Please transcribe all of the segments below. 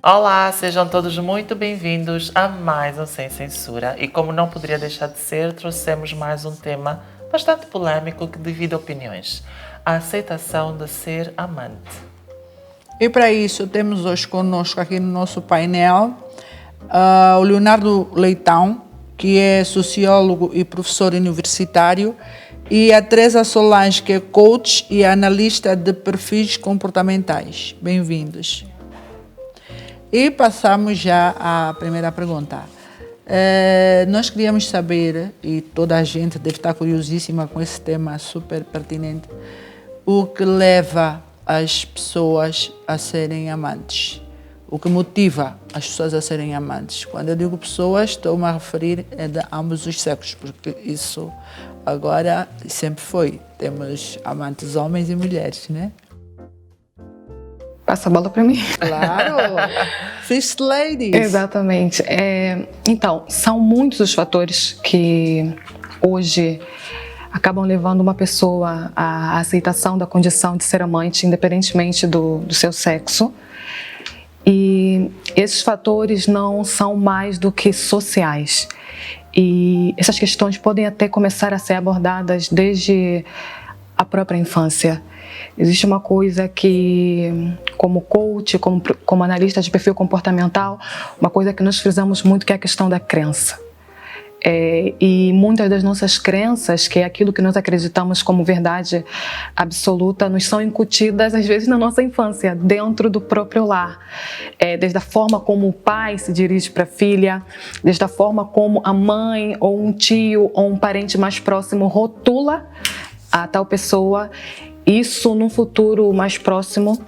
Olá, sejam todos muito bem-vindos a mais um Sem Censura. E como não poderia deixar de ser, trouxemos mais um tema bastante polêmico que divide opiniões: a aceitação de ser amante. E para isso temos hoje conosco aqui no nosso painel o Leonardo Leitão, que é sociólogo e professor universitário, e a Teresa Solange, que é coach e analista de perfis comportamentais. Bem-vindos. E passamos já à primeira pergunta. Nós queríamos saber, e toda a gente deve estar curiosíssima com esse tema super pertinente, o que leva as pessoas a serem amantes. O que motiva as pessoas a serem amantes. Quando eu digo pessoas, estou-me a referir de ambos os sexos, porque isso agora sempre foi. Temos amantes homens e mulheres, né? Passa a bola para mim. Claro! First Ladies! Exatamente. Então, são muitos os fatores que hoje acabam levando uma pessoa à aceitação da condição de ser amante, independentemente do seu sexo. E esses fatores não são mais do que sociais. E essas questões podem até começar a ser abordadas desde a própria infância. Existe uma coisa que, como coach, como analista de perfil comportamental, uma coisa que nós frisamos muito, que é a questão da crença. E muitas das nossas crenças, que é aquilo que nós acreditamos como verdade absoluta, nos são incutidas, às vezes, na nossa infância, dentro do próprio lar. Desde a forma como o pai se dirige para a filha, desde a forma como a mãe, ou um tio, ou um parente mais próximo rotula a tal pessoa. Isso, num futuro mais próximo,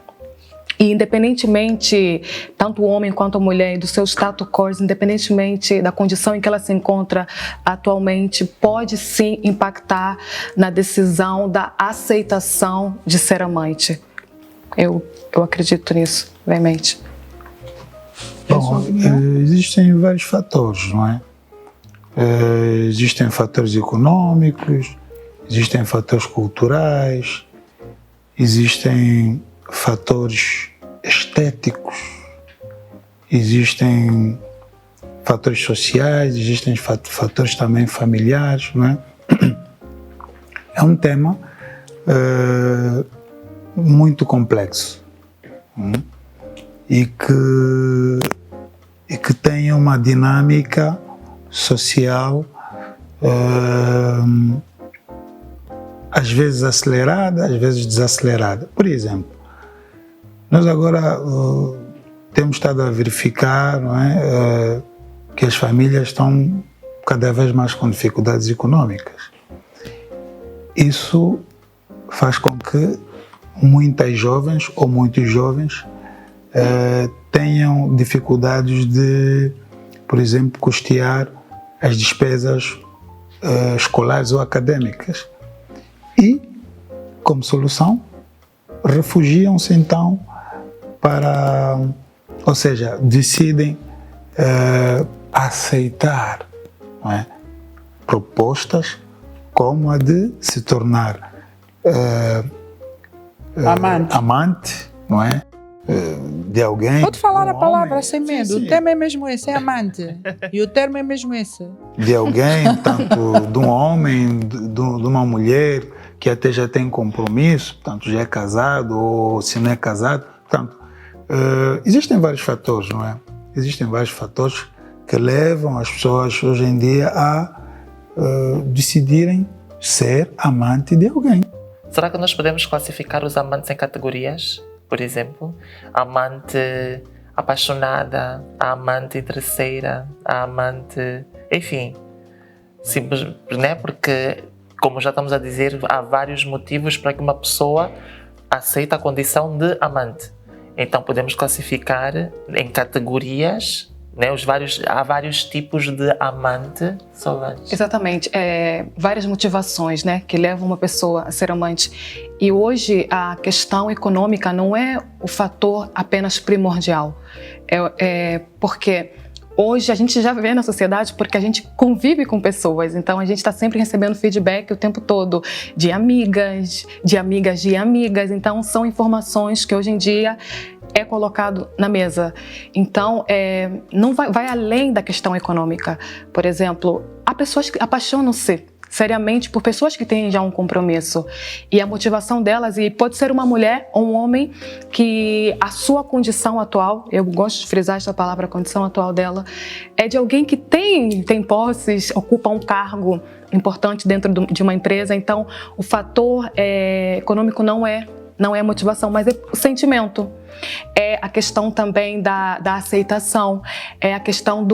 e independentemente, tanto o homem quanto a mulher, do seu status quo, independentemente da condição em que ela se encontra atualmente, pode sim impactar na decisão da aceitação de ser amante. Eu acredito nisso, realmente. Bom, existem vários fatores, não é? Existem fatores econômicos, existem fatores culturais, existem fatores estéticos, existem fatores sociais, existem fatores também familiares, não é? É um tema muito complexo, e que tem uma dinâmica social às vezes acelerada, às vezes desacelerada. Por exemplo, nós agora temos estado a verificar, não é, que as famílias estão cada vez mais com dificuldades econômicas. Isso faz com que muitas jovens ou muitos jovens tenham dificuldades de, por exemplo, custear as despesas escolares ou acadêmicas. E, como solução, refugiam-se então ou seja, decidem aceitar, não é, propostas como a de se tornar amante, não é, de alguém. Pode falar a palavra sem medo. Sim. O tema é mesmo esse, é amante. E o termo é mesmo esse. De alguém, tanto de um homem, de uma mulher, que até já tem compromisso, portanto já é casado, ou se não é casado. Portanto, existem vários fatores, não é? Existem vários fatores que levam as pessoas hoje em dia a decidirem ser amante de alguém. Será que nós podemos classificar os amantes em categorias? Por exemplo, a amante apaixonada, a amante interesseira, a amante... Enfim, simples, né? Porque, como já estamos a dizer, há vários motivos para que uma pessoa aceite a condição de amante. Então, podemos classificar em categorias, né? Há vários tipos de amante, Solange. Exatamente. Várias motivações, né, que levam uma pessoa a ser amante. E hoje a questão econômica não é o fator apenas primordial. Porque hoje a gente já vê na sociedade, porque a gente convive com pessoas, então a gente está sempre recebendo feedback o tempo todo de amigas, de amigas de amigas. Então são informações que hoje em dia é colocado na mesa. Então, não vai além da questão econômica. Por exemplo, há pessoas que apaixonam-se seriamente por pessoas que têm já um compromisso. E a motivação delas, e pode ser uma mulher ou um homem, que a sua condição atual, eu gosto de frisar essa palavra, a condição atual dela, é de alguém que tem posses, ocupa um cargo importante dentro de uma empresa. Então, o fator econômico não é motivação, mas é o sentimento. É a questão também da aceitação, é a questão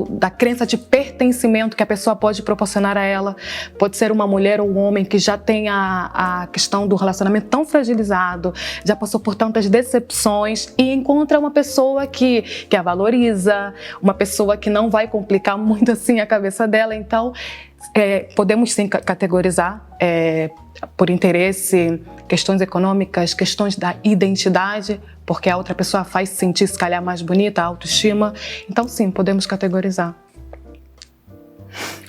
da crença de pertencimento que a pessoa pode proporcionar a ela. Pode ser uma mulher ou um homem que já tem a questão do relacionamento tão fragilizado, já passou por tantas decepções e encontra uma pessoa que a valoriza, uma pessoa que não vai complicar muito assim a cabeça dela. Então, podemos sim categorizar por interesse, questões econômicas, questões da identidade, porque a outra pessoa faz se sentir, se calhar, mais bonita, a autoestima. Então, sim, podemos categorizar.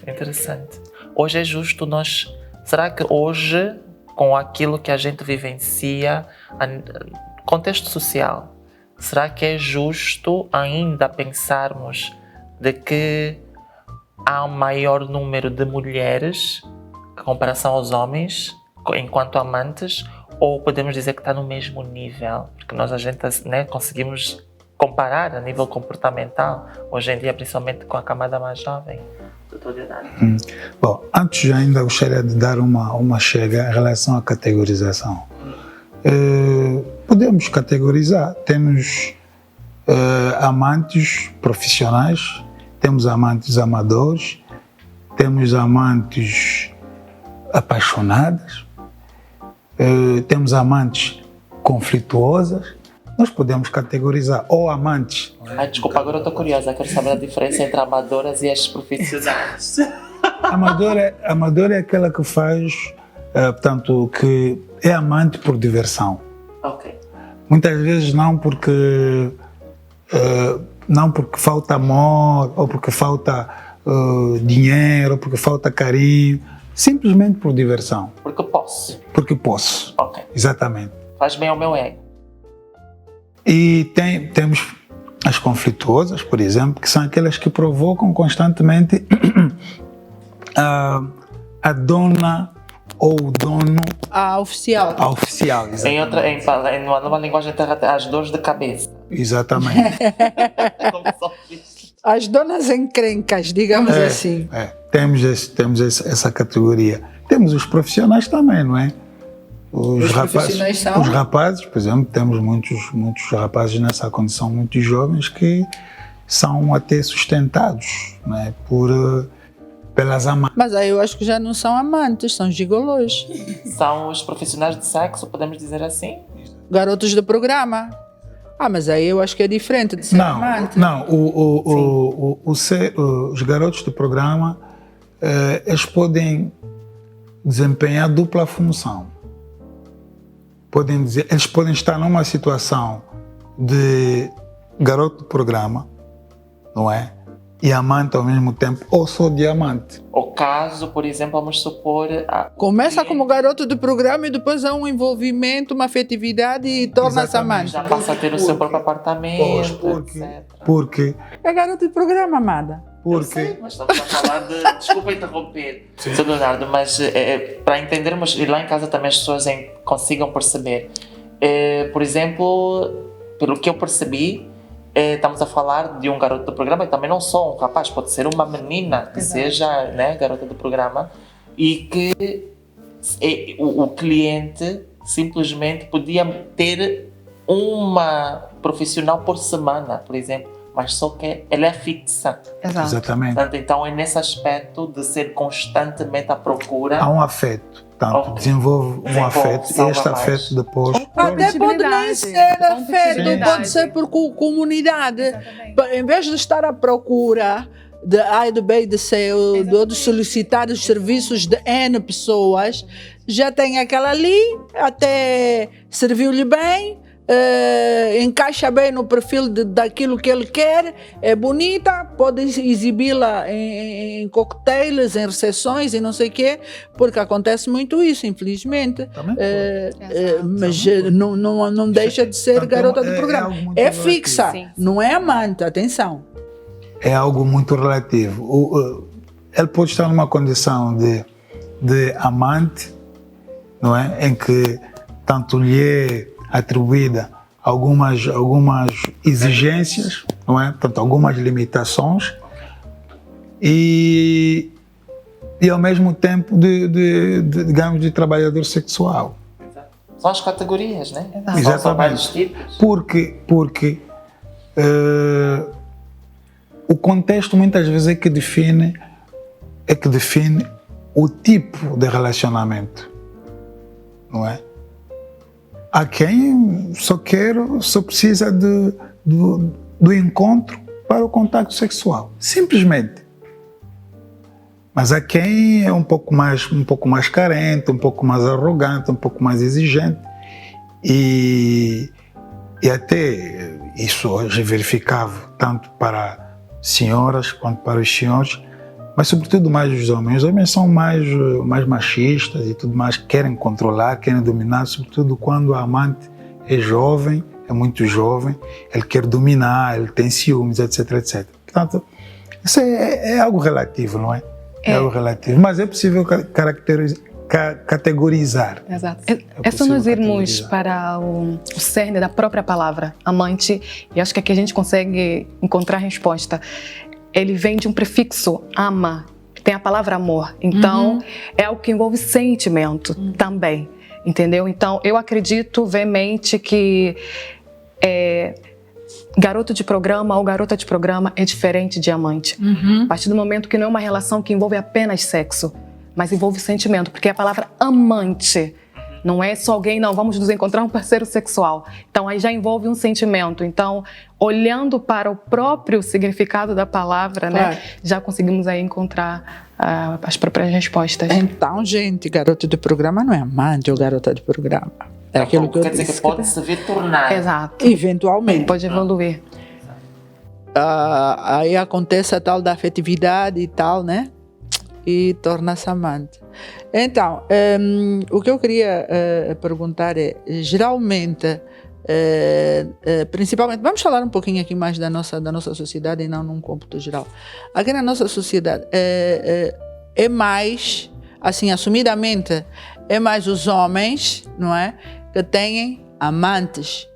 Interessante. Hoje é justo nós... Será que hoje, com aquilo que a gente vivencia, contexto social, será que é justo ainda pensarmos de que há um maior número de mulheres em comparação aos homens enquanto amantes, ou podemos dizer que está no mesmo nível? Porque a gente conseguimos comparar a nível comportamental, hoje em dia, principalmente com a camada mais jovem. Bom, antes ainda gostaria de dar uma chega em relação à categorização. Podemos categorizar, temos amantes profissionais, temos amantes amadores, temos amantes apaixonadas, temos amantes conflituosas. Nós podemos categorizar ou amantes... Desculpa, agora eu estou curiosa, quero saber a diferença entre amadoras e as profissionais. Amadora é aquela que faz, portanto, que é amante por diversão. Ok. Muitas vezes não porque falta amor, ou porque falta dinheiro, ou porque falta carinho, simplesmente por diversão. Porque posso. Porque posso. Ok. Exatamente. Faz bem ao meu ego. E temos as conflituosas, por exemplo, que são aquelas que provocam constantemente a dona ou o dono... A oficial. A oficial, exatamente. Numa linguagem terra, as dores de cabeça. Exatamente. As donas encrencas, digamos assim. Temos essa categoria. Temos os profissionais também, não é? Os rapazes, por exemplo, temos muitos rapazes nessa condição, muito jovens, que são até sustentados, não é? Pelas amantes. Mas aí eu acho que já não são amantes, são gigolôs. São os profissionais de sexo, podemos dizer assim? Garotos do programa. Mas aí eu acho que é diferente de ser amante. Não, os garotos do programa, eles podem desempenhar dupla função. Eles podem estar numa situação de garoto do programa, não é? E amante ao mesmo tempo, ou só diamante. O caso, por exemplo, vamos supor... Começa como garoto do programa e depois há um envolvimento, uma afetividade e torna-se amante. Já passa a ter o seu próprio apartamento, etc. Porque... É garoto de programa, amada. Sei, mas estamos a falar de... Desculpa interromper, Sr. Leonardo, mas para entendermos, e lá em casa também as pessoas consigam perceber. Por exemplo, pelo que eu percebi, estamos a falar de um garoto do programa e também não só um rapaz, pode ser uma menina que seja, né, garota do programa, e que o cliente simplesmente podia ter uma profissional por semana, por exemplo, mas só que ela é fixa. Exato. Exatamente. Portanto, então é nesse aspecto de ser constantemente à procura. Há um afeto. Portanto, desenvolve um afeto e este afeto depois... Até pode nem ser afeto, pode ser por comunidade. Exatamente. Em vez de estar à procura de A, de B, de C, ou de solicitar os serviços de N pessoas, já tem aquela ali, até serviu-lhe bem, encaixa bem no perfil daquilo que ele quer, é bonita, pode exibi-la em cocktails, em recepções e não sei o quê, porque acontece muito isso, infelizmente. Mas não deixa de ser garota de programa. É fixa, não é amante, atenção. É algo muito relativo. Ele pode estar numa condição de amante, não é? Em que tanto lhe é atribuída algumas exigências, não é? Portanto, algumas limitações e ao mesmo tempo digamos, de trabalhador sexual. São as categorias, né? Exatamente. São vários tipos. Porque o contexto muitas vezes é que define o tipo de relacionamento, não é? Há quem só precisa do encontro para o contato sexual, simplesmente. Mas há quem é um pouco mais carente, um pouco mais arrogante, um pouco mais exigente. E até isso hoje é verificável tanto para senhoras quanto para os senhores, mas sobretudo mais os homens. Os homens são mais machistas e tudo mais, querem controlar, querem dominar, sobretudo quando a amante é jovem, é muito jovem, ele quer dominar, ele tem ciúmes, etc, etc. Portanto, isso é algo relativo, não é? É algo relativo, mas é possível categorizar. Exato. É só nós irmos para o cerne da própria palavra, amante, e acho que aqui a gente consegue encontrar a resposta. Ele vem de um prefixo, ama, tem a palavra amor. Então, é algo que envolve sentimento também, entendeu? Então, eu acredito veemente que garoto de programa ou garota de programa é diferente de amante. A partir do momento que não é uma relação que envolve apenas sexo, mas envolve sentimento, porque a palavra amante não é só alguém, não, vamos nos encontrar um parceiro sexual. Então, aí já envolve um sentimento. Então, olhando para o próprio significado da palavra, claro, né, já conseguimos aí encontrar as próprias respostas. Então, gente, garoto de programa não é amante ou garota de programa. É aquilo que eu disse. Quer dizer que pode se vir tornar. Exato. Eventualmente. Pode evoluir. Aí acontece a tal da afetividade e tal, né? E torna-se amante. Então, o que eu queria perguntar é, geralmente, principalmente, vamos falar um pouquinho aqui mais da nossa sociedade e não num cômputo geral. Aqui na nossa sociedade é mais, assim, assumidamente, é mais os homens, não é, que têm amantes.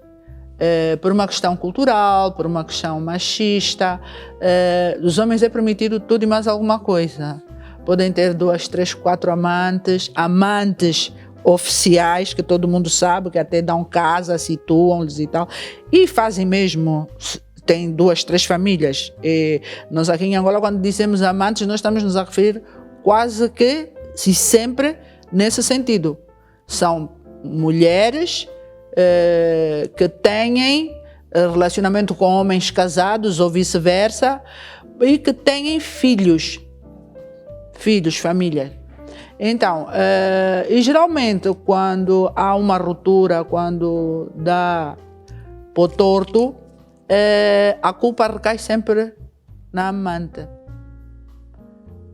Por uma questão cultural, por uma questão machista, os homens é permitido tudo e mais alguma coisa. Podem ter 2, 3, 4 amantes oficiais, que todo mundo sabe, que até dão casa, situam-lhes e tal, e fazem mesmo, tem 2, 3 famílias. E nós aqui em Angola, quando dizemos amantes, nós estamos nos a referir quase que, se sempre, nesse sentido. São mulheres que têm relacionamento com homens casados ou vice-versa e que têm filhos, família. Então, e geralmente quando há uma ruptura, quando dá por torto, a culpa recai sempre na amante.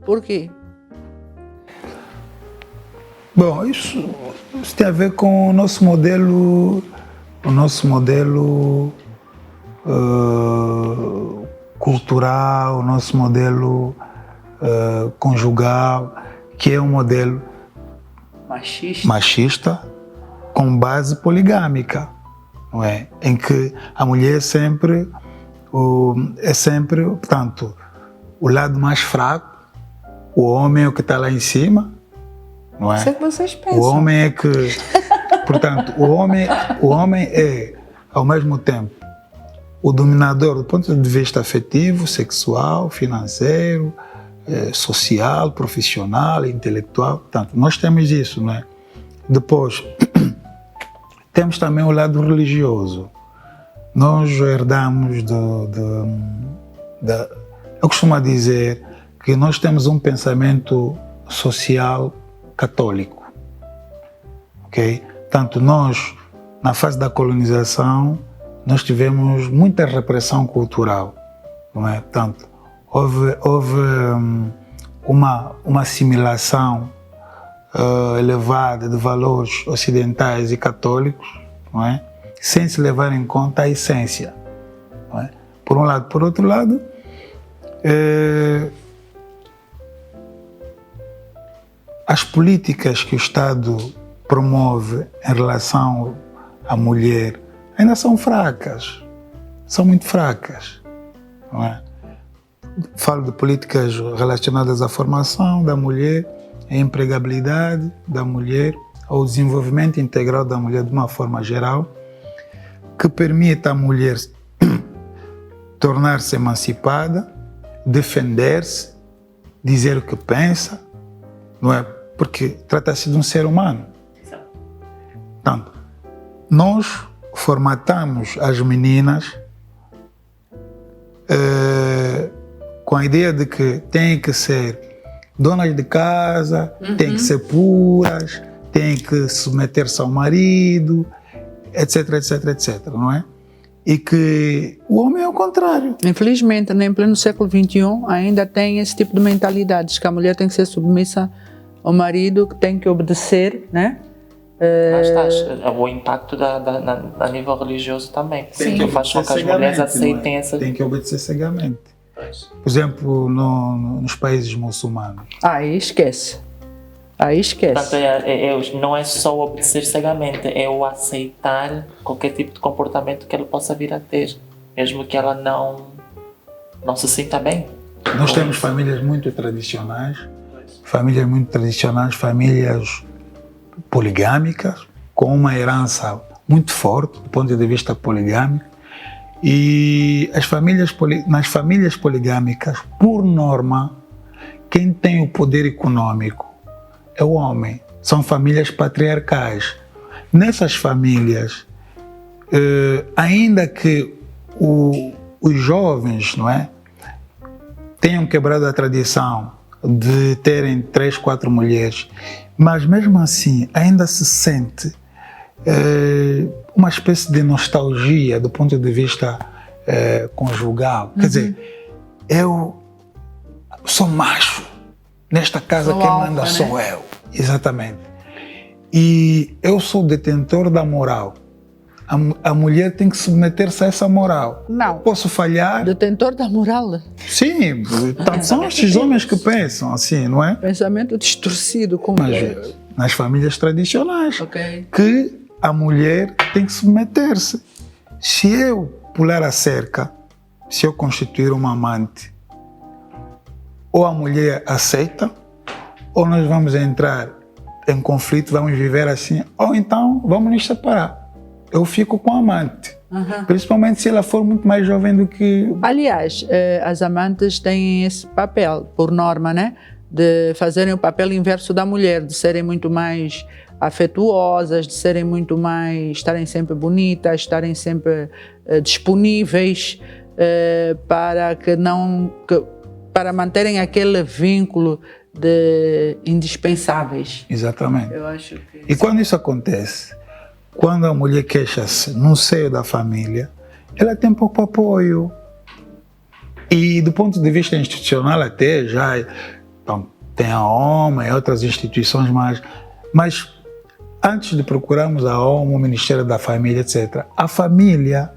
Por quê? Bom, isso tem a ver com o nosso modelo cultural, o nosso modelo conjugal, que é um modelo machista com base poligâmica, não é? Em que a mulher é sempre, portanto, o lado mais fraco, o homem é o que está lá em cima, não é? Isso é que vocês pensam. O homem é que, portanto, o homem é, ao mesmo tempo, o dominador do ponto de vista afetivo, sexual, financeiro, social, profissional, intelectual. Portanto, nós temos isso, não é? Depois, temos também o lado religioso. Nós herdamos eu costumo dizer que nós temos um pensamento social católico, ok? Tanto nós na fase da colonização, nós tivemos muita repressão cultural, não é? Portanto, houve uma assimilação elevada de valores ocidentais e católicos, não é? Sem se levar em conta a essência, não é? Por um lado. Por outro lado, as políticas que o Estado promove em relação à mulher ainda são fracas, são muito fracas, não é? Falo de políticas relacionadas à formação da mulher, à empregabilidade da mulher, ao desenvolvimento integral da mulher de uma forma geral, que permita à mulher tornar-se emancipada, defender-se, dizer o que pensa, não é? Porque trata-se de um ser humano. Portanto, nós formatamos as meninas com a ideia de que têm que ser donas de casa, têm que ser puras, têm que submeter-se ao marido, etc, etc, etc, não é? E que o homem é o contrário. Infelizmente, em pleno século XXI, ainda tem esse tipo de mentalidades, que a mulher tem que ser submissa ao marido, que tem que obedecer, né? O impacto a nível religioso também. Sim. Que faz com que as mulheres aceitem essa... Tem que obedecer cegamente. Por exemplo, nos países muçulmanos. Aí esquece. Portanto, não é só obedecer cegamente, é o aceitar qualquer tipo de comportamento que ele possa vir a ter, mesmo que ela não se sinta bem. Nós temos famílias muito tradicionais, famílias poligâmicas, com uma herança muito forte do ponto de vista poligâmico. E nas famílias poligâmicas, por norma, quem tem o poder econômico é o homem. São famílias patriarcais. Nessas famílias, ainda que os jovens, não é, tenham quebrado a tradição de terem 3, 4 mulheres, mas mesmo assim ainda se sente uma espécie de nostalgia do ponto de vista conjugal. Quer dizer, eu sou macho, nesta casa quem manda sou eu. Exatamente. E eu sou detentor da moral. A mulher tem que submeter-se a essa moral. Não. Posso falhar? Detentor da moral. Sim, são estes homens que pensam assim, não é? Pensamento distorcido, como Mas nas famílias tradicionais, Ok. que a mulher tem que submeter-se. Se eu pular a cerca, se eu constituir uma amante, ou a mulher aceita, ou nós vamos entrar em conflito, vamos viver assim, ou então vamos nos separar. Eu fico com a amante, principalmente se ela for muito mais jovem do que... Aliás, as amantes têm esse papel, por norma, né? De fazerem o papel inverso da mulher, de serem muito mais afetuosas, de serem muito mais, estarem sempre bonitas, estarem sempre disponíveis para manterem aquele vínculo de indispensáveis. Exatamente. Eu acho que... E quando isso acontece, quando a mulher queixa-se no seio da família, ela tem pouco apoio. E do ponto de vista institucional até já tem a OMA e outras instituições mais, mas antes de procurarmos a OMA, o Ministério da Família, etc., a família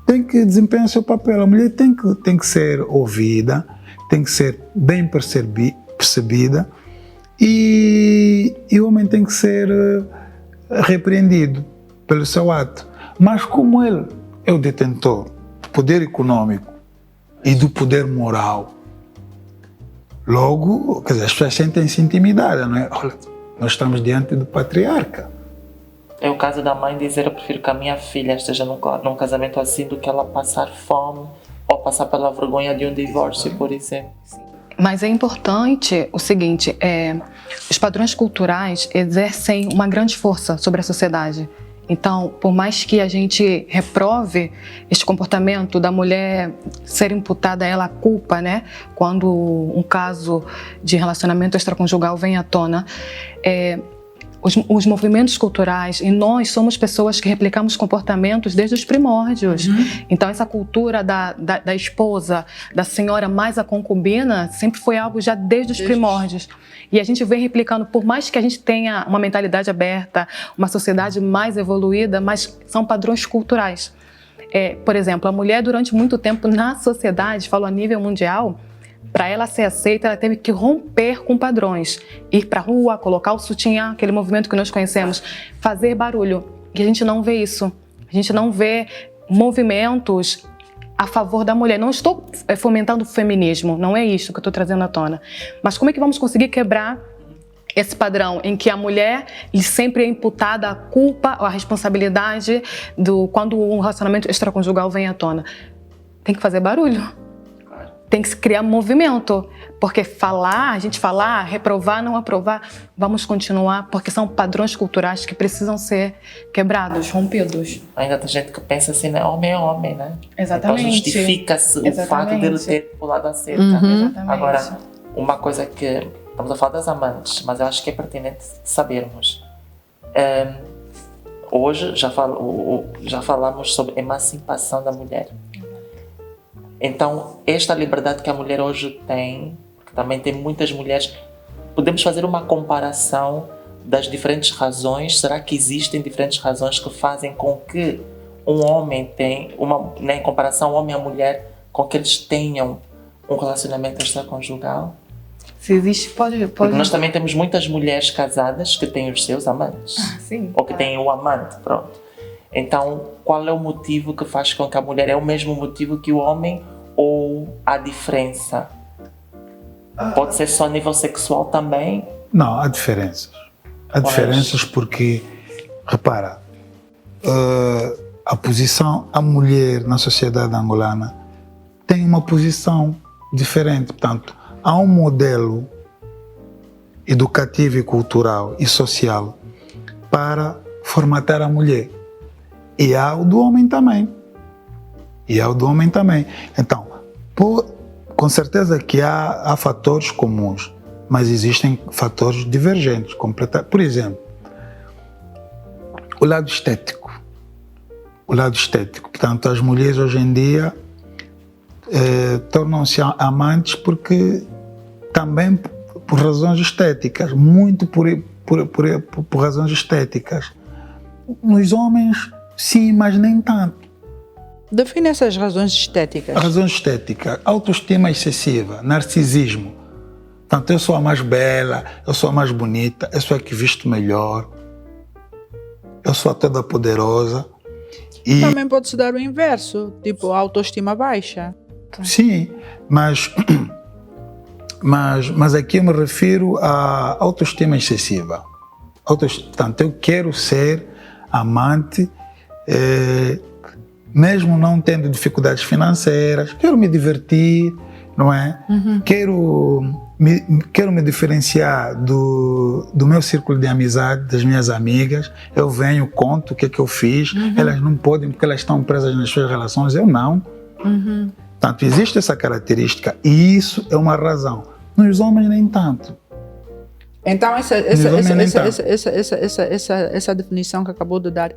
tem que desempenhar seu papel. A mulher tem que ser ouvida, tem que ser bem percebida e o homem tem que ser repreendido pelo seu ato. Mas como ele é o detentor do poder econômico e do poder moral, logo, quer dizer, as pessoas sentem-se intimidadas, não é? Olha, nós estamos diante do patriarca. É o caso da mãe dizer: eu prefiro que a minha filha esteja num casamento assim do que ela passar fome ou passar pela vergonha de um divórcio, por exemplo. Mas é importante o seguinte, os padrões culturais exercem uma grande força sobre a sociedade. Então, por mais que a gente reprove este comportamento da mulher ser imputada a ela a culpa, né? Quando um caso de relacionamento extraconjugal vem à tona, os movimentos culturais, e nós somos pessoas que replicamos comportamentos desde os primórdios. Então essa cultura da esposa, da senhora mais a concubina, sempre foi algo já desde os primórdios. E a gente vem replicando, por mais que a gente tenha uma mentalidade aberta, uma sociedade mais evoluída, mas são padrões culturais. Por exemplo, a mulher durante muito tempo na sociedade, falo a nível mundial, para ela ser aceita, ela teve que romper com padrões. Ir para a rua, colocar o sutiã, aquele movimento que nós conhecemos, fazer barulho. E a gente não vê isso. A gente não vê movimentos a favor da mulher. Não estou fomentando o feminismo, não é isso que eu estou trazendo à tona. Mas como é que vamos conseguir quebrar esse padrão em que a mulher sempre é imputada a culpa ou a responsabilidade quando um relacionamento extraconjugal vem à tona? Tem que fazer barulho. Tem que se criar movimento, porque a gente falar, reprovar, não aprovar, vamos continuar, porque são padrões culturais que precisam ser quebrados, rompidos. Ainda tem gente que pensa assim, né? Homem é homem, né? Exatamente. Então justifica-se o fato dele ter pulado a cerca. Exatamente. Agora, uma coisa que estamos a falar das amantes, mas eu acho que é pertinente sabermos. Hoje já falamos sobre emancipação da mulher. Então, esta liberdade que a mulher hoje tem, porque também tem muitas mulheres, podemos fazer uma comparação das diferentes razões. Será que existem diferentes razões que fazem com que um homem tenha, em comparação homem a mulher, com que eles tenham um relacionamento extraconjugal? Se existe, pode... Porque nós também temos muitas mulheres casadas que têm os seus amantes. Sim. Ou que têm o amante, pronto. Então, qual é o motivo que faz com que a mulher é o mesmo motivo que o homem, ou há diferença? Pode ser só a nível sexual também? Não, há diferenças. Há diferenças porque, repara, a posição, a mulher na sociedade angolana tem uma posição diferente. Portanto, há um modelo educativo e cultural e social para formatar a mulher. E há o do homem também. Então, com certeza que há fatores comuns, mas existem fatores divergentes. Por exemplo, o lado estético. Portanto, as mulheres hoje em dia tornam-se amantes porque também por razões estéticas, muito por razões estéticas. Nos homens, sim, mas nem tanto. Define essas razões estéticas. Razões estéticas, autoestima excessiva, narcisismo. Portanto, eu sou a mais bela, eu sou a mais bonita, eu sou a que visto melhor, eu sou a toda poderosa. E também pode-se dar o inverso, tipo autoestima baixa. sim, mas aqui eu me refiro à autoestima excessiva. Portanto, eu quero ser amante, mesmo não tendo dificuldades financeiras, quero me divertir, não é? Quero me diferenciar do meu círculo de amizade, das minhas amigas. Eu venho, conto o que é que eu fiz, elas não podem porque elas estão presas nas suas relações, eu não. Portanto, existe essa característica e isso é uma razão. Nos homens nem tanto. Então essa definição que acabou de dar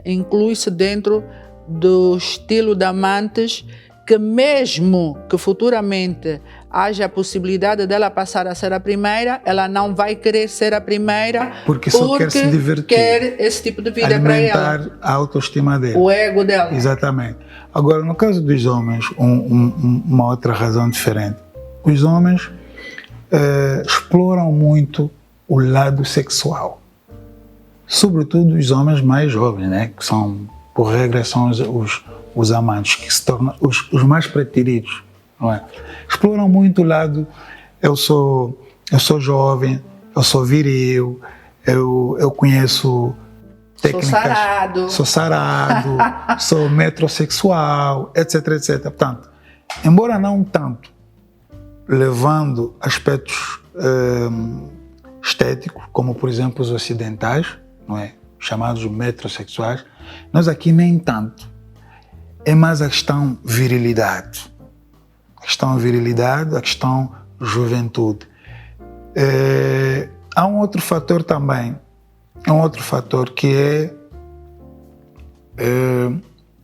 inclui-se dentro do estilo de amantes que, mesmo que futuramente haja a possibilidade dela passar a ser a primeira, ela não vai querer ser a primeira porque só quer se divertir, quer esse tipo de vida para ela, alimentar a autoestima dela, o ego dela. Exatamente. Agora, no caso dos homens, uma outra razão diferente. Os homens exploram muito o lado sexual, sobretudo os homens mais jovens, né? Que são, por regra, são os amantes, que se tornam os mais preteridos, não é? Exploram muito o lado, eu sou jovem, eu sou viril, eu conheço técnicas, sou sarado, sou metrosexual, etc, etc. Portanto, embora não tanto levando aspectos estéticos, como por exemplo os ocidentais, não é? Chamados metrosexuais, nós aqui nem tanto. É mais a questão virilidade. A questão juventude. há um outro fator também, que é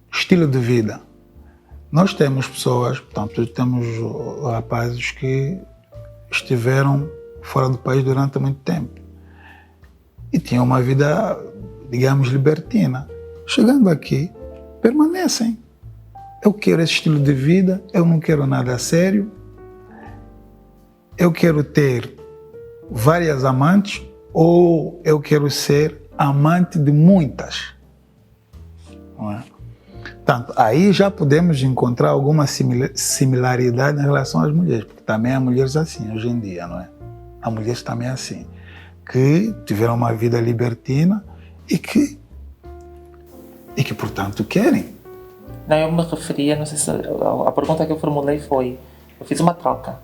estilo de vida. Nós temos pessoas, portanto, temos rapazes que estiveram fora do país durante muito tempo e tinham uma vida, digamos, libertina. Chegando aqui, permanecem. Eu quero esse estilo de vida, eu não quero nada sério, eu quero ter várias amantes ou eu quero ser amante de muitas. Não é? Portanto, aí já podemos encontrar alguma similaridade em relação às mulheres, porque também há mulheres assim hoje em dia, não é? Há mulheres também assim, que tiveram uma vida libertina e que portanto, querem. Não, eu me referia, não sei se a pergunta que eu formulei foi, eu fiz uma troca.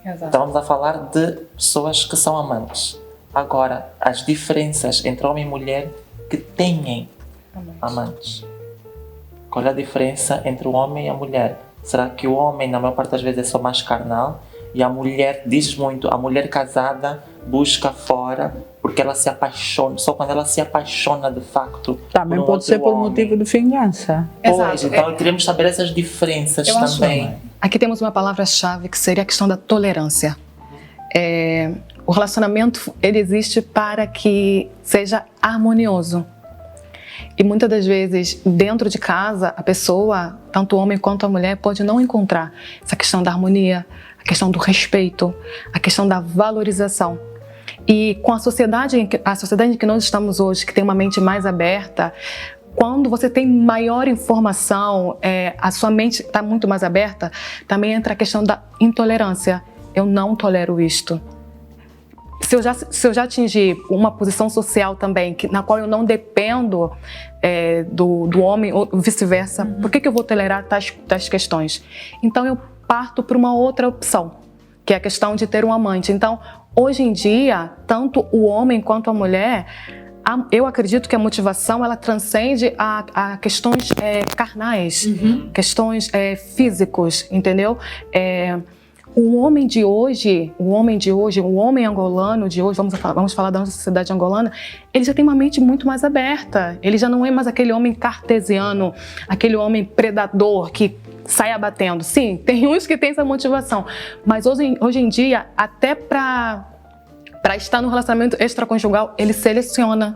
Exato. Estávamos a falar de pessoas que são amantes. Agora, as diferenças entre homem e mulher que têm amantes. Qual é a diferença entre o homem e a mulher? Será que o homem, na maior parte das vezes, é só mais carnal? E a mulher, diz muito, a mulher casada busca fora porque ela se apaixona, só quando ela se apaixona de facto. Também por um pode ser outro por homem. motivo de vingança. Pois, Exato. então queremos saber essas diferenças Eu acho também. Aqui temos uma palavra-chave que seria a questão da tolerância. O relacionamento, ele existe para que seja harmonioso. E muitas das vezes, dentro de casa, a pessoa, tanto o homem quanto a mulher, pode não encontrar essa questão da harmonia, a questão do respeito, a questão da valorização. E com a sociedade em que nós estamos hoje, que tem uma mente mais aberta, quando você tem maior informação, a sua mente está muito mais aberta, também entra a questão da intolerância. Eu não tolero isto. Se eu já atingir uma posição social também, na qual eu não dependo do homem ou vice-versa, por que eu vou tolerar tais questões? Então eu parto para uma outra opção, que é a questão de ter um amante. Então, hoje em dia, tanto o homem quanto a mulher, eu acredito que a motivação ela transcende a questões carnais, questões físicos, entendeu? O homem angolano de hoje, vamos falar da nossa sociedade angolana, ele já tem uma mente muito mais aberta. Ele já não é mais aquele homem cartesiano, aquele homem predador que sai abatendo. Sim, tem uns que têm essa motivação, mas hoje em dia, até para estar no relacionamento extraconjugal, ele seleciona.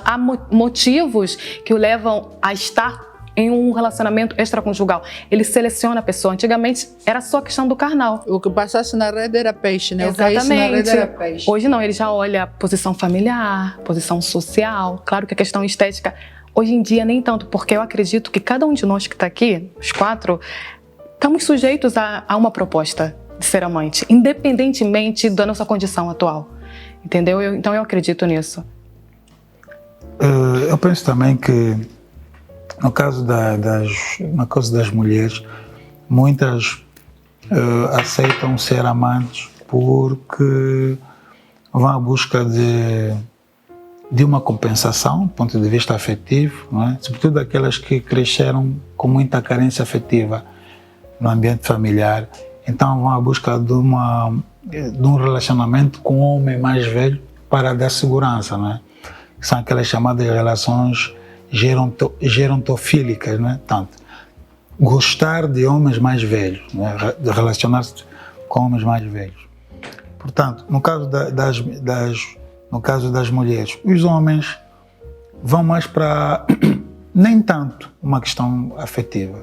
Há motivos que o levam a estar em um relacionamento extraconjugal. Ele seleciona a pessoa. Antigamente era só questão do carnal. O que passasse na rede era peixe, né? O que caísse na rede era peixe. Hoje não, ele já olha a posição familiar, posição social. Claro que a questão estética, hoje em dia nem tanto, porque eu acredito que cada um de nós que está aqui, os 4, estamos sujeitos a uma proposta de ser amante, independentemente da nossa condição atual. Entendeu? Então eu acredito nisso. Eu penso também que no caso das mulheres, muitas aceitam ser amantes porque vão à busca de uma compensação do ponto de vista afetivo, não é? Sobretudo aquelas que cresceram com muita carência afetiva no ambiente familiar. Então vão à busca de um relacionamento com um homem mais velho para dar segurança, não é? São aquelas chamadas relações gerontofílicas, não é? Tanto gostar de homens mais velhos, não é? De relacionar-se com homens mais velhos. Portanto, no caso das mulheres, os homens vão mais para nem tanto uma questão afetiva.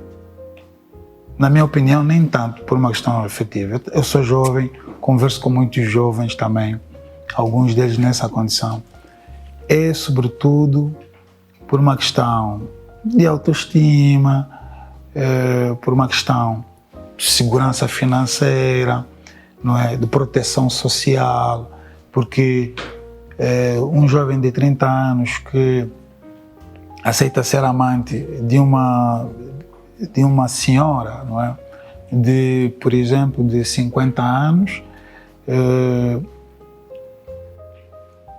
Na minha opinião, nem tanto por uma questão afetiva. Eu sou jovem, converso com muitos jovens também, alguns deles nessa condição. É sobretudo por uma questão de autoestima, por uma questão de segurança financeira, não é? De proteção social, porque um jovem de 30 anos que aceita ser amante de uma senhora, não é? Por exemplo, de 50 anos,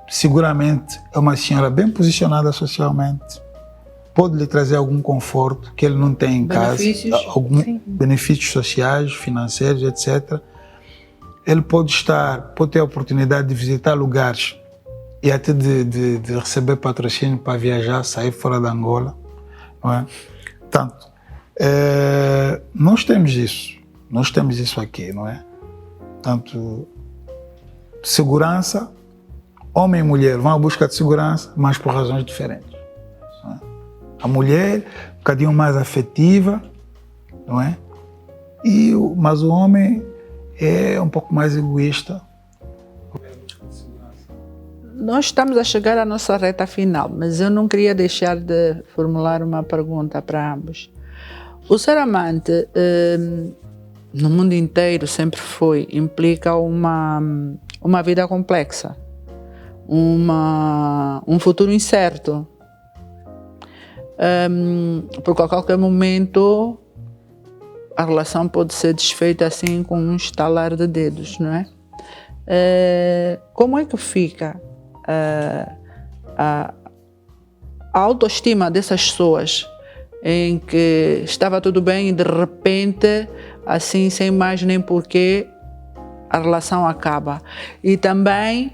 seguramente é uma senhora bem posicionada socialmente, pode lhe trazer algum conforto que ele não tem em casa, benefícios sociais, financeiros, etc. ele pode ter a oportunidade de visitar lugares e até de receber patrocínio para viajar, sair fora da Angola, não é? Portanto, nós temos isso aqui, não é? Portanto, segurança, homem e mulher vão à busca de segurança, mas por razões diferentes. Não é? A mulher, um bocadinho mais afetiva, não é? Mas o homem é um pouco mais egoísta. Nós estamos a chegar à nossa reta final, mas eu não queria deixar de formular uma pergunta para ambos. O ser amante, no mundo inteiro, sempre implica uma vida complexa, um futuro incerto. Porque a qualquer momento a relação pode ser desfeita assim com um estalar de dedos, não é? Como é que fica a autoestima dessas pessoas em que estava tudo bem e de repente, assim, sem mais nem porquê, a relação acaba? E também,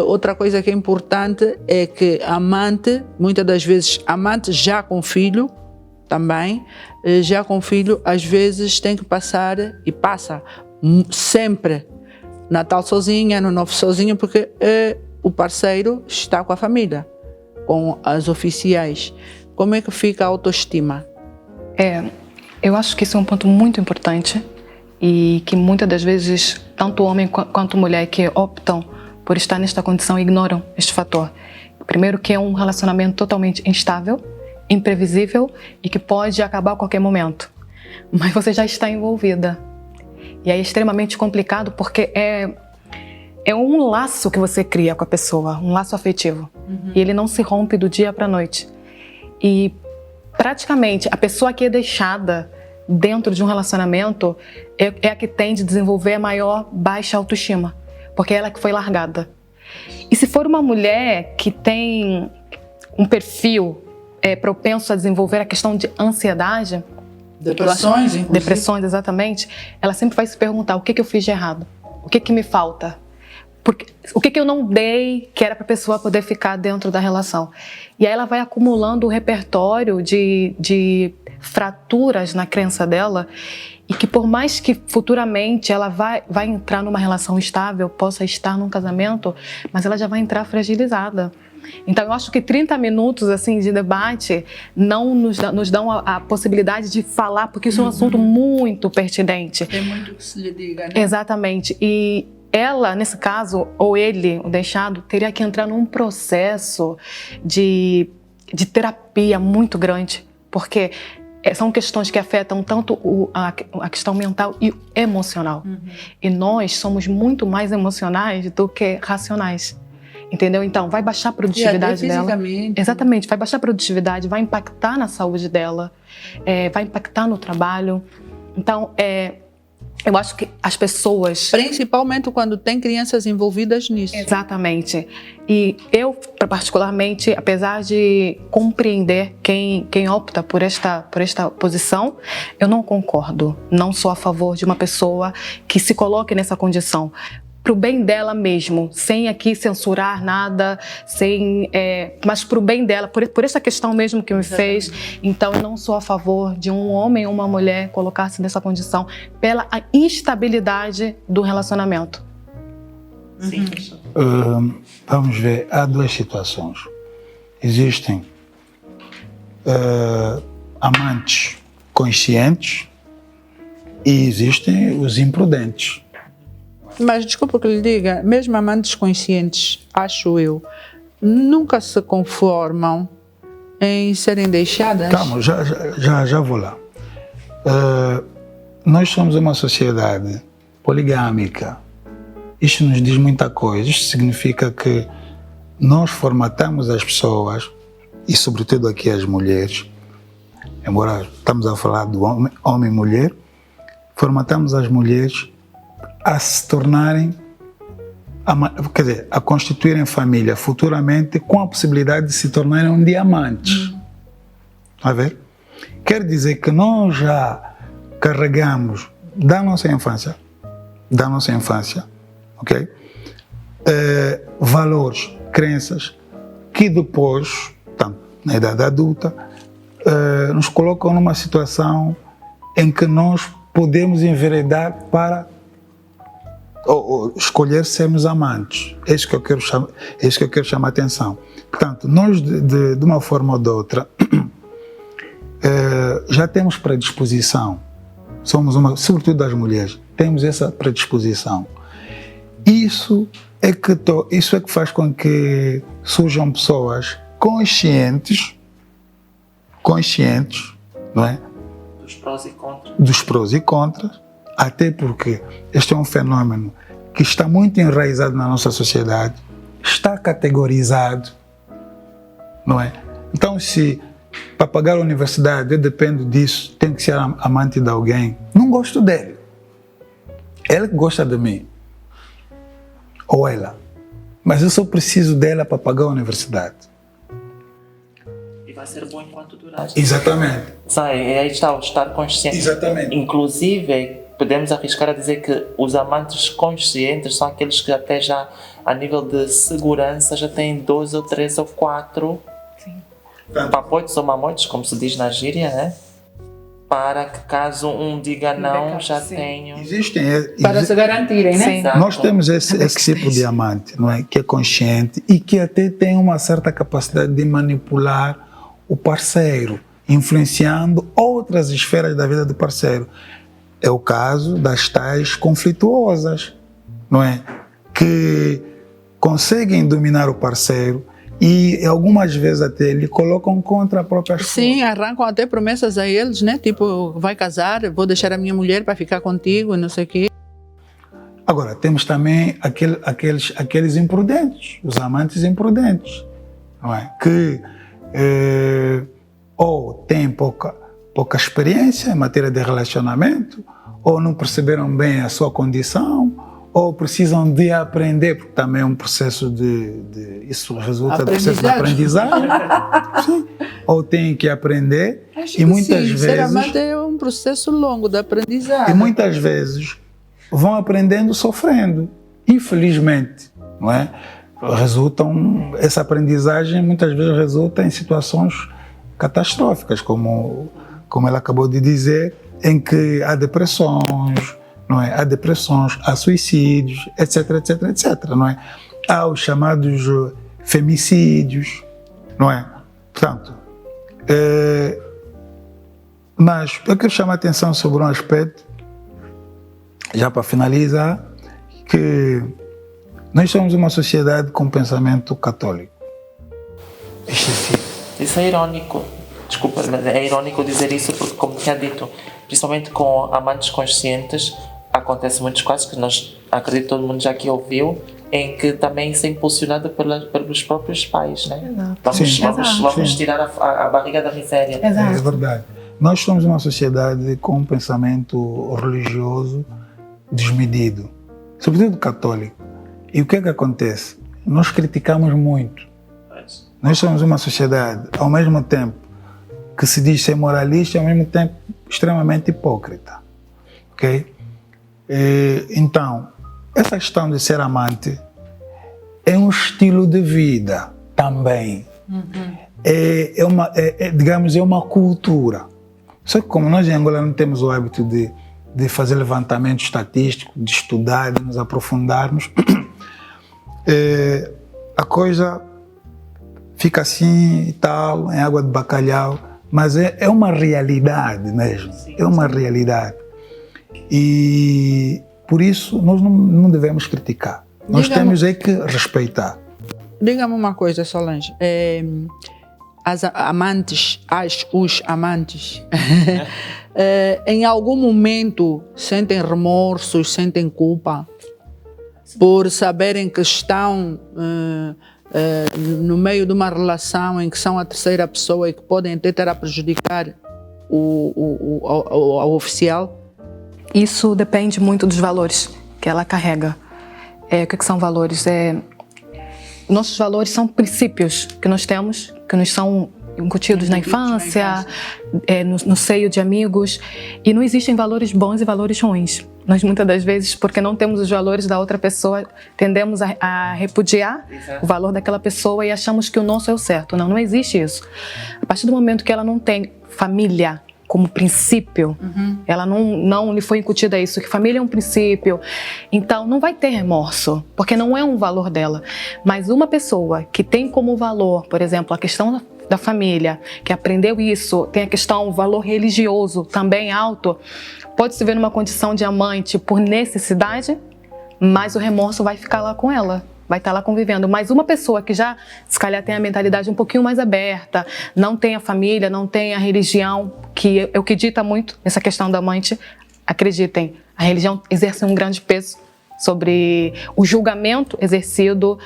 outra coisa que é importante é que amante, muitas das vezes, amante já com filho, também, já com filho, às vezes tem que passar, e passa sempre, Natal sozinha, Ano Novo sozinha, porque o parceiro está com a família, com as oficiais. Como é que fica a autoestima? Eu acho que isso é um ponto muito importante e que muitas das vezes, tanto homem quanto mulher que optam por estar nesta condição ignoram este fator. Primeiro, que é um relacionamento totalmente instável, imprevisível e que pode acabar a qualquer momento. Mas você já está envolvida. E é extremamente complicado porque é um laço que você cria com a pessoa, um laço afetivo. E ele não se rompe do dia para a noite. E praticamente a pessoa que é deixada dentro de um relacionamento é a que tende a desenvolver a maior baixa autoestima, porque é ela que foi largada. E se for uma mulher que tem um perfil propenso a desenvolver a questão de ansiedade, depressões, exatamente, ela sempre vai se perguntar: o que eu fiz de errado? O que me falta? O que eu não dei que era para a pessoa poder ficar dentro da relação? E aí ela vai acumulando um repertório de fraturas na crença dela, e que por mais que futuramente ela vai entrar numa relação estável, possa estar num casamento, mas ela já vai entrar fragilizada. Então eu acho que 30 minutos assim, de debate não nos dão a possibilidade de falar, porque isso é um assunto muito pertinente. Tem muito que se lhe diga, né? Exatamente. E ela, nesse caso, ou ele, o deixado, teria que entrar num processo de terapia muito grande, porque são questões que afetam tanto a questão mental e emocional. E nós somos muito mais emocionais do que racionais. Entendeu? Então, vai baixar a produtividade dela. Exatamente, vai baixar a produtividade, vai impactar na saúde dela, vai impactar no trabalho. Então, eu acho que as pessoas... Principalmente quando tem crianças envolvidas nisso. Exatamente. E eu, particularmente, apesar de compreender quem opta por esta posição, eu não concordo. Não sou a favor de uma pessoa que se coloque nessa condição. Para o bem dela mesmo, sem aqui censurar nada, mas para o bem dela, por essa questão mesmo que me fez. Então, eu não sou a favor de um homem ou uma mulher colocar-se nessa condição pela instabilidade do relacionamento. Sim. Vamos ver, há duas situações. Existem amantes conscientes e existem os imprudentes. Mas desculpa que lhe diga, mesmo amantes conscientes, acho eu, nunca se conformam em serem deixadas. Calma, já vou lá. Nós somos uma sociedade poligâmica. Isto nos diz muita coisa. Isto significa que nós formatamos as pessoas, e sobretudo aqui as mulheres, embora estamos a falar do homem e mulher, formatamos as mulheres a se tornarem, a constituírem família futuramente, com a possibilidade de se tornarem um diamante. A ver? Quer dizer que nós já carregamos da nossa infância da nossa infância, ok? Valores, crenças, que depois, tanto na idade adulta, nos colocam numa situação em que nós podemos enveredar para ou escolher sermos amantes. É isso que eu quero chamar a atenção. Portanto, nós, de uma forma ou de outra, já temos predisposição. Sobretudo das mulheres, temos essa predisposição. Isso é que faz com que surjam pessoas conscientes, não é? Dos prós e contras, até porque este é um fenômeno que está muito enraizado na nossa sociedade, está categorizado, não é? Então, se para pagar a universidade eu dependo disso, tenho que ser amante de alguém, não gosto dele, ele gosta de mim, ou ela, mas eu só preciso dela para pagar a universidade. E vai ser bom enquanto durar. Exatamente. Aí está o estar consciente. Exatamente. Inclusive, podemos arriscar a dizer que os amantes conscientes são aqueles que até já, a nível de segurança, já têm 2 ou 3 ou 4 papoites ou mamoites, como se diz na gíria, né? Para que caso um diga não, já tenham... Para se garantirem, né? Sim. Nós temos esse tipo de amante, não é? Que é consciente e que até tem uma certa capacidade de manipular o parceiro, influenciando outras esferas da vida do parceiro. É o caso das tais conflituosas, não é? Que conseguem dominar o parceiro e algumas vezes até lhe colocam contra a própria esposa. Sim, arrancam até promessas a eles, né? Tipo, vai casar, vou deixar a minha mulher para ficar contigo e não sei o quê. Agora, temos também aqueles imprudentes, os amantes imprudentes, não é? Que ou têm pouca experiência em matéria de relacionamento, ou não perceberam bem a sua condição, ou precisam de aprender, porque também é um processo isso resulta do processo de aprendizagem. Sim. Ou têm que aprender. Acho e muitas sim, vezes ser amante é um processo longo de aprendizagem. E muitas vezes vão aprendendo sofrendo, infelizmente, não é? Essa aprendizagem muitas vezes resulta em situações catastróficas, como ela acabou de dizer, em que há depressões, não é? Há suicídios, etc, etc, etc, não é? Há os chamados femicídios, não é? Portanto, mas eu quero chamar a atenção sobre um aspecto, já para finalizar, que nós somos uma sociedade com pensamento católico. Isso é irônico. Desculpa, mas é irônico dizer isso porque, como tinha dito, principalmente com amantes conscientes, acontece muitos casos que acredito que todo mundo já aqui ouviu, em que também isso é impulsionado pelos próprios pais, né? Vamos tirar a barriga da miséria. Exato. É verdade. Nós somos uma sociedade com um pensamento religioso desmedido, sobretudo católico. E o que é que acontece? Nós criticamos muito. Nós somos uma sociedade, ao mesmo tempo que se diz ser moralista, ao mesmo tempo extremamente hipócrita. Ok? Então, essa questão de ser amante é um estilo de vida também. Digamos, é uma cultura. Só que como nós em Angola não temos o hábito de fazer levantamento estatístico, de estudar, de nos aprofundarmos, a coisa fica assim e tal, em água de bacalhau, mas é uma realidade mesmo, é uma realidade. E por isso nós não devemos criticar, nós temos que respeitar. Diga-me uma coisa, Solange, os amantes, em algum momento sentem remorsos, sentem culpa por saberem que estão no meio de uma relação em que são a terceira pessoa e que podem até estar a prejudicar o oficial? Isso depende muito dos valores que ela carrega. O que são valores? Nossos valores são princípios que nós temos, que nos são incutidos na infância, no seio de amigos, e não existem valores bons e valores ruins. Nós, muitas das vezes, porque não temos os valores da outra pessoa, tendemos a repudiar o valor daquela pessoa e achamos que o nosso é o certo. Não existe isso. A partir do momento que ela não tem família como princípio, ela não lhe foi incutida isso, que família é um princípio, então não vai ter remorso, porque não é um valor dela. Mas uma pessoa que tem como valor, por exemplo, a questão da família, que aprendeu isso, tem a questão, o valor religioso também alto, pode se ver numa condição de amante por necessidade, mas o remorso vai ficar lá com ela. Vai estar lá convivendo. Mas uma pessoa que já, se calhar, tem a mentalidade um pouquinho mais aberta, não tem a família, não tem a religião, que é o que dita muito nessa questão da amante, acreditem, a religião exerce um grande peso sobre o julgamento exercido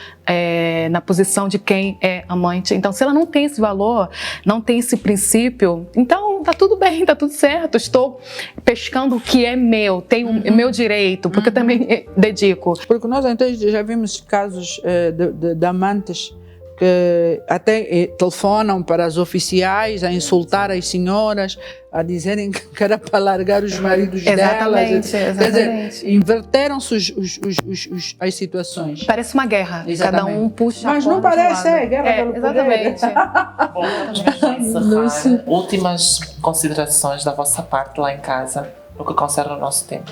na posição de quem é amante. Então, se ela não tem esse valor, não tem esse princípio, então tá tudo bem, tá tudo certo. Estou pescando o que é meu, tenho o meu direito, porque eu também dedico. Porque nós então já vimos casos de amantes que até telefonam para as oficiais a insultar as senhoras, a dizerem que era para largar os maridos delas. Quer dizer, inverteram-se as situações. Parece uma guerra. Exatamente. Cada um puxa. Mas não parece, guerra pelo exatamente. Bom, vamos encerrar. Últimas considerações da vossa parte lá em casa, no que concerne ao nosso tema.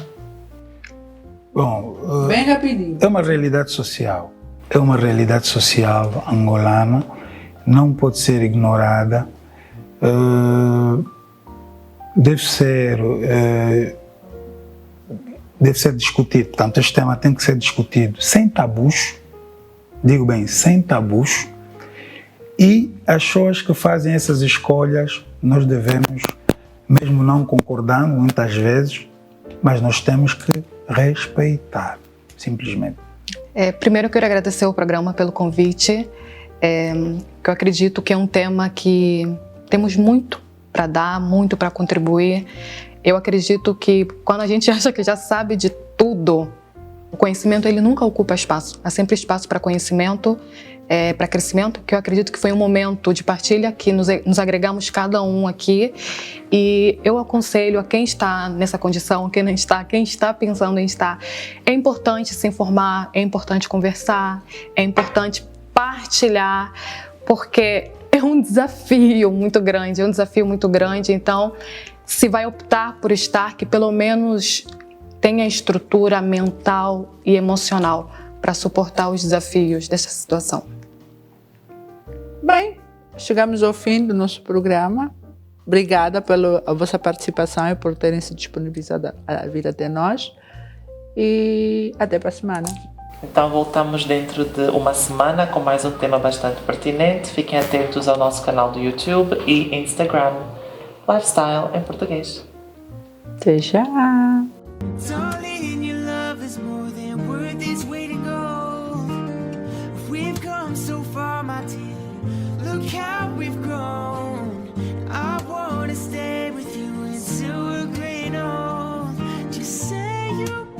Bom, bem rapidinho. É uma realidade social. É uma realidade social angolana, não pode ser ignorada, deve ser discutido. Portanto, este tema tem que ser discutido sem tabus, digo bem, sem tabus, e as pessoas que fazem essas escolhas, nós devemos, mesmo não concordando muitas vezes, mas nós temos que respeitar, simplesmente. Primeiro eu quero agradecer ao programa pelo convite, que eu acredito que é um tema que temos muito para dar, muito para contribuir. Eu acredito que quando a gente acha que já sabe de tudo, o conhecimento ele nunca ocupa espaço, há sempre espaço para conhecimento, para crescimento, que eu acredito que foi um momento de partilha que nos agregamos cada um aqui, e eu aconselho a quem está nessa condição, quem não está, quem está pensando em estar, é importante se informar, é importante conversar, é importante partilhar, porque é um desafio muito grande, então se vai optar por estar, que pelo menos tenha estrutura mental e emocional para suportar os desafios dessa situação. Bem, chegamos ao fim do nosso programa. Obrigada pela vossa participação e por terem se disponibilizado a vir até nós. E até para a semana. Então voltamos dentro de uma semana com mais um tema bastante pertinente. Fiquem atentos ao nosso canal do YouTube e Instagram, Lifestyle em Português. Até já!